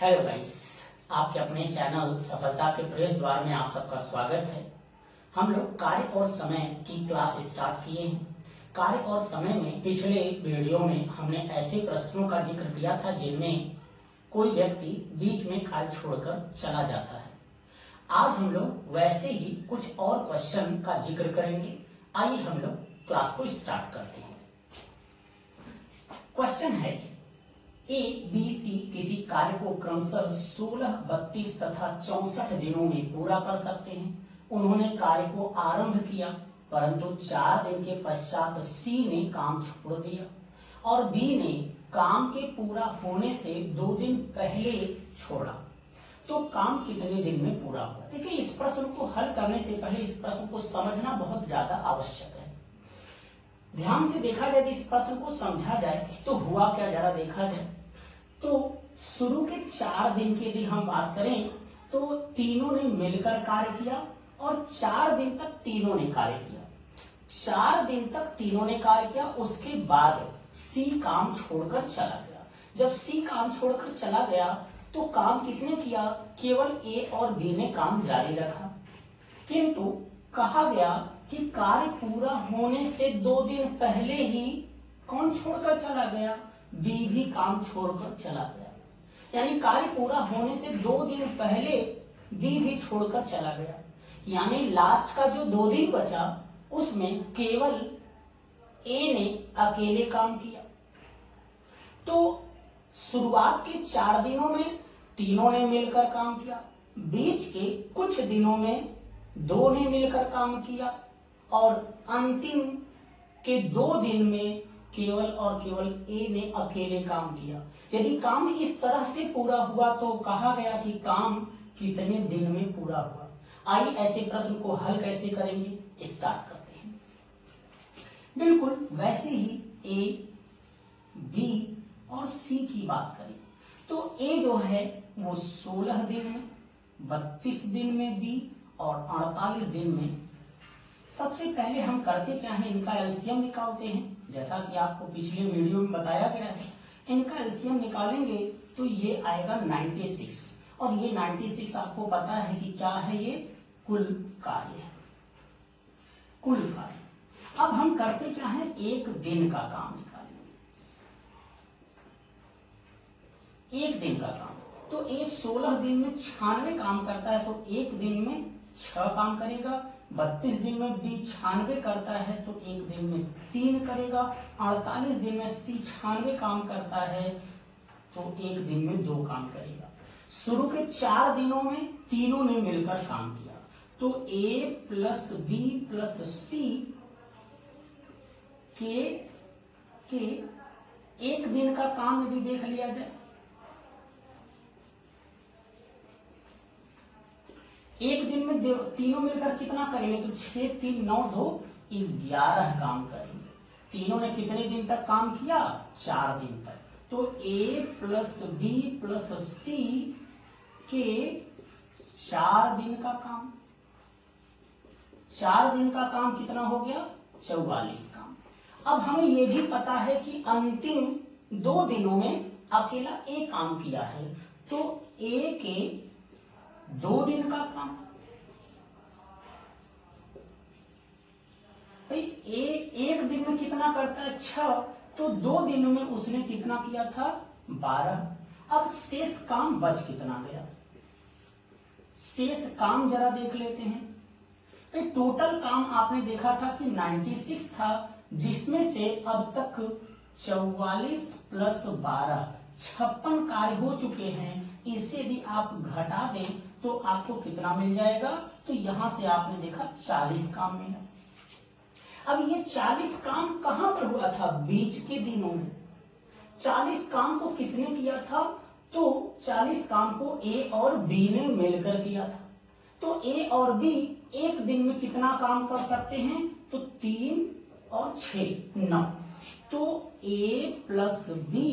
Hello guys, आपके अपने channel सफलता के प्रवेश द्वार में आप सबका स्वागत है। हम लोग कार्य और समय की क्लास स्टार्ट किए हैं। कार्य और समय में पिछले वीडियो में हमने ऐसे प्रश्नों का जिक्र किया था जिनमें कोई व्यक्ति बीच में कार्य छोड़कर चला जाता है। आज हम लोग वैसे ही कुछ और क्वेश्चन का जिक्र करेंगे। आइए हम लोग क्लास को स्टार्ट करते हैं। क्वेश्चन है ए बी सी किसी कार्य को क्रमशः 16, 32 तथा 64 दिनों में पूरा कर सकते हैं। उन्होंने कार्य को आरंभ किया, परंतु 4 दिन के पश्चात सी ने काम छोड़ दिया और बी ने काम के पूरा होने से 2 दिन पहले छोड़ा, तो काम कितने दिन में पूरा हुआ? देखिए, इस प्रश्न को हल करने से पहले इस प्रश्न को समझना बहुत ज्यादा आवश्यक है। ध्यान से देखा जाए, इस प्रश्न को समझा जाए तो हुआ क्या, जरा देखा जाए तो शुरू के 4 दिन की यदि हम बात करें तो तीनों ने मिलकर कार्य किया और 4 दिन तक तीनों ने कार्य किया। 4 दिन तक तीनों ने कार्य किया, उसके बाद सी काम छोड़कर चला गया। जब सी काम छोड़कर चला गया तो काम किसने किया? केवल ए और बी ने काम जारी रखा, किंतु कहा गया कि कार्य पूरा होने से 2 दिन पहले ही कौन छोड़कर चला गया? बी भी काम छोड़कर चला गया। यानी कार्य पूरा होने से 2 दिन पहले बी भी छोड़कर चला गया। यानी लास्ट का जो 2 दिन बचा उसमें केवल ए ने अकेले काम किया। तो शुरुआत के 4 दिनों में तीनों ने मिलकर काम किया, बीच के कुछ दिनों में 2 ने मिलकर काम किया और अंतिम के 2 दिन में केवल और केवल ए ने अकेले काम किया। यदि काम इस तरह से पूरा हुआ तो कहा गया कि काम कितने दिन में पूरा हुआ। आइए ऐसे प्रश्न को हल कैसे करेंगे, स्टार्ट करते हैं। बिल्कुल वैसे ही ए, बी और सी की बात करें तो ए जो है वो 16 दिन में, 32 दिन में बी और 48 दिन में। सबसे पहले हम करते क्या है, इनका एलसीएम निकालते हैं। जैसा कि आपको पिछले वीडियो में बताया गया है, इनका एलसीएम निकालेंगे तो ये आएगा 96 और ये 96 आपको पता है कि क्या है, ये कुल कार्य है, कुल कार्य। अब हम करते क्या है, एक दिन का काम निकालेंगे, एक दिन का काम। तो ए 16 दिन में 96 काम करता है तो एक दिन में 6 काम करेगा। 32 दिन में बी 96 करता है तो एक दिन में 3 करेगा। 48 दिन में सी 96 काम करता है तो एक दिन में 2 काम करेगा। शुरू के 4 दिनों में तीनों ने मिलकर काम किया तो ए प्लस बी प्लस सी के एक दिन का काम यदि देख लिया जाए, एक दिन में तीनों मिलकर कितना करेंगे तो 6, 3, 9, 2, 11 काम करेंगे। तीनों ने कितने दिन तक काम किया? 4 दिन तक। तो ए प्लस बी प्लस सी के 4 दिन का काम, 4 दिन का काम कितना हो गया? 44 काम। अब हमें यह भी पता है कि अंतिम 2 दिनों में अकेला ए काम किया है तो ए के 2 दिन का काम। भाई ए एक दिन में कितना करता है? 6, तो 2 दिन में उसने कितना किया था? 12। अब शेष काम बच कितना गया? शेष काम जरा देख लेते हैं। भाई टोटल काम आपने देखा था कि 96 था, जिसमें से अब तक 44 प्लस 12 56 कार्य हो चुके हैं। इसे यदि आप घटा दें तो आपको कितना मिल जाएगा? तो यहां से आपने देखा 40 काम मिला। अब ये 40 काम कहां पर हुआ था? बीच के दिनों में। 40 काम को किसने किया था? तो 40 काम को ए और बी ने मिलकर किया था। तो ए और बी एक दिन में कितना काम कर सकते हैं? तो 3 और 6, 9। तो ए प्लस बी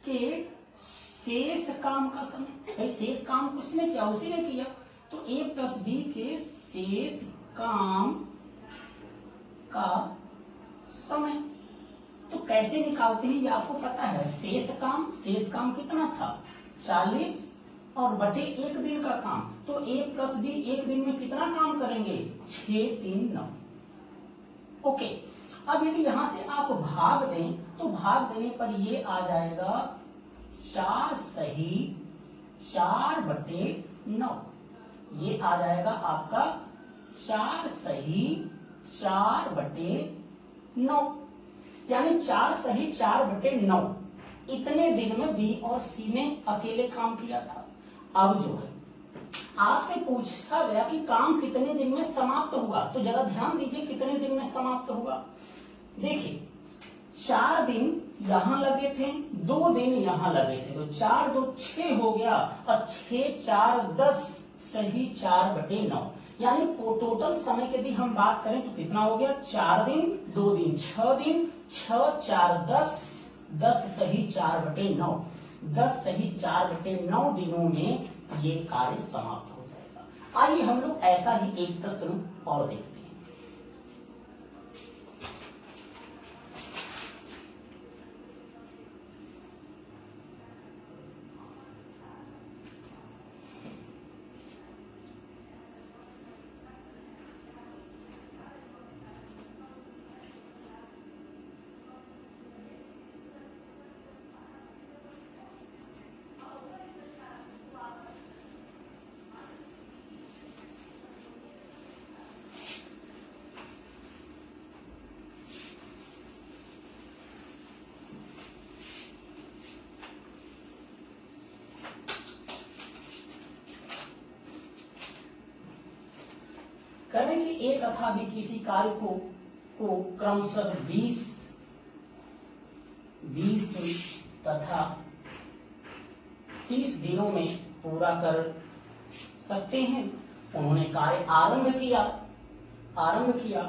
के शेष काम का समय, भाई शेष काम किसने किया? उसी ने किया। तो ए प्लस बी के शेष काम का समय, तो कैसे निकालते हैं ये आपको पता है। शेष काम कितना था 40 और बटे एक दिन का काम, तो a प्लस बी एक दिन में कितना काम करेंगे 6 3 9। ओके, अब यदि यहां से आप भाग दें तो भाग देने पर ये आ जाएगा 4 सही 4 बटे 9। ये आ जाएगा आपका 4 सही 4 बटे 9, यानी 4 सही 4 बटे 9 इतने दिन में बी और सी ने अकेले काम किया था। अब जो है आपसे पूछा गया कि काम कितने दिन में समाप्त हुआ, तो जरा ध्यान दीजिए कितने दिन में समाप्त हुआ। देखिए 4 दिन यहां लगे थे, 2 दिन यहां लगे थे, तो 4 2 6 हो गया और 6 4 10 सही 4 बटे 9, यानी टोटल समय की यदि हम बात करें तो कितना हो गया 4 दिन 2 दिन 6 दिन 6 4 10 10 सही 4 बटे 9 10 सही 4 बटे 9 दिनों में ये कार्य समाप्त हो जाएगा। आइए हम लोग ऐसा ही एक प्रश्न और देखते हैं। करें कि एक तथा भी किसी कार्य को क्रमशः 20 तथा 30 दिनों में पूरा कर सकते हैं। उन्होंने कार्य आरंभ किया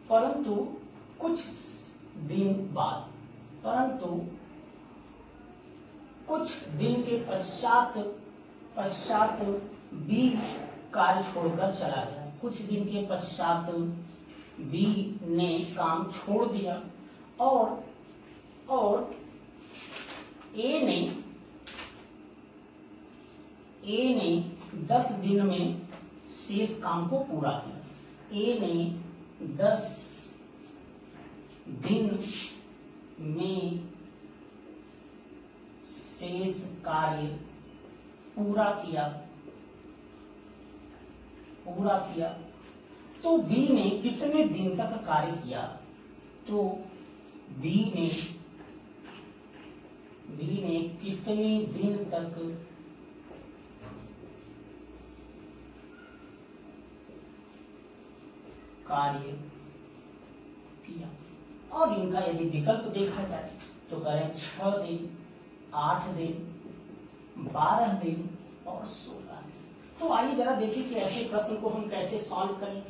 परंतु कुछ दिन के पश्चात बी कार्य छोड़कर चला गया। कुछ दिन के पश्चात बी ने काम छोड़ दिया और ए ने 10 दिन में शेष काम को पूरा किया। ए ने 10 दिन में शेष कार्य पूरा किया तो बी ने कितने दिन तक कार्य किया, तो बी ने कितने दिन तक कार्य किया। और इनका यदि विकल्प देखा जाए तो करें 6 दिन 8 दिन 12 दिन और 16 दिन। तो आइए जरा देखिए कि ऐसे प्रश्न को हम कैसे सॉल्व करेंगे।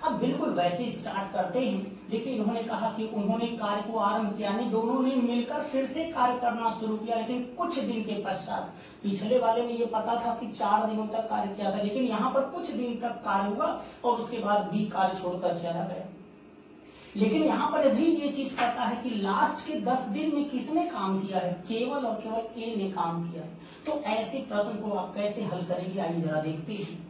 अब बिल्कुल वैसे ही स्टार्ट करते हैं। देखिए इन्होंने कहा कि उन्होंने कार्य को आरंभ किया, यानी दोनों ने मिलकर फिर से कार्य करना शुरू किया, लेकिन कुछ दिन के पश्चात। पिछले वाले में ये पता था कि 4 दिनों तक कार्य किया था, लेकिन यहाँ पर कुछ दिन तक कार्य हुआ और उसके बाद बी कार्य छोड़कर चला गया। लेकिन यहाँ पर भी ये चीज पता है कि लास्ट के 10 दिन में किसने काम किया है, केवल और केवल ए ने काम किया है। तो ऐसे प्रश्न को आप कैसे हल करेंगे, आइए जरा देखते हैं।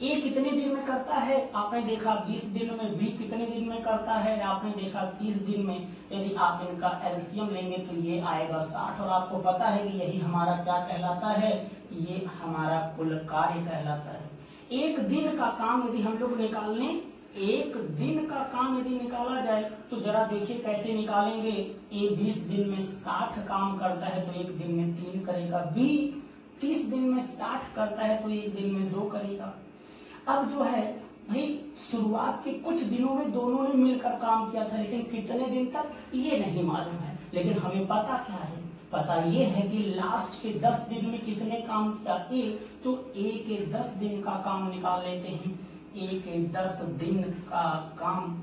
ए कितने दिन में करता है, आपने देखा 20 दिन में। बी कितने दिन में करता है, आपने देखा 30 दिन में। यदि आप इनका एलसीएम लेंगे तो ये आएगा 60, और आपको पता है कि यही हमारा क्या कहलाता है, ये हमारा कुल कार्य कहलाता है। एक दिन का काम यदि हम लोग निकाल लें, एक दिन का काम यदि निकाला जाए तो जरा देखिए कैसे निकालेंगे। ए 20 दिन में 60 काम करता है तो एक दिन में 3 करेगा। बी 30 दिन में 60 करता है तो एक दिन में 2 करेगा। अब जो है भाई शुरुआत के कुछ दिनों में दोनों ने मिलकर काम किया था, लेकिन कितने दिन तक ये नहीं मालूम है। लेकिन हमें पता क्या है, पता ये है कि लास्ट के 10 दिन में किसने काम किया, ए। तो ए के 10 दिन का काम निकाल लेते हैं। ए के 10 दिन का काम,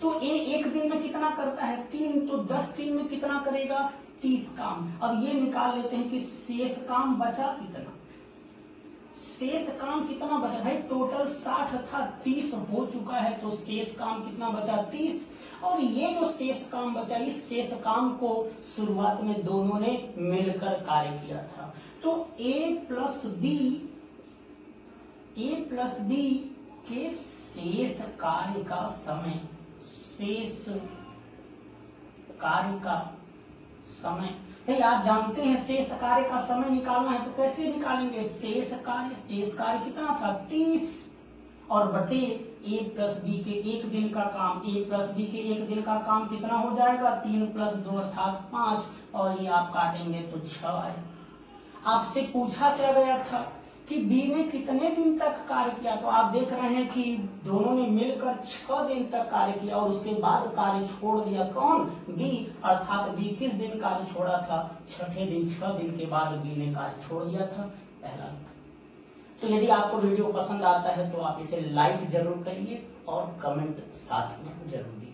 तो ए एक दिन में कितना करता है 3, तो 10 दिन में कितना करेगा 30 काम। अब ये निकाल लेते हैं कि शेष काम बचा कितना। शेष काम कितना बचा भाई, टोटल 60 था 30 हो चुका है, तो शेष काम कितना बचा 30। और ये जो शेष काम बचा, इस शेष काम को शुरुआत में दोनों ने मिलकर कार्य किया था। तो ए प्लस बी के शेष कार्य का समय, शेष कार्य का समय, भाई आप जानते हैं शेष कार्य का समय निकालना है तो कैसे निकालेंगे? शेष कार्य कितना था? 30 और बटे ए प्लस बी के एक दिन का काम, ए प्लस बी के एक दिन का काम कितना हो जाएगा? 3 + 2 अर्थात 5, और ये आप काटेंगे तो 6 आए। आपसे पूछा क्या गया था कि बी ने कितने दिन तक कार्य किया, तो आप देख रहे हैं कि दोनों ने मिलकर 6 दिन तक कार्य किया और उसके बाद कार्य छोड़ दिया। कौन? बी, अर्थात बी किस दिन कार्य छोड़ा था? छठे दिन। 6 दिन के बाद बी ने कार्य छोड़ दिया था, पहला। तो यदि आपको वीडियो पसंद आता है तो आप इसे लाइक जरूर करिए और कमेंट साथ में जरूर दीजिए।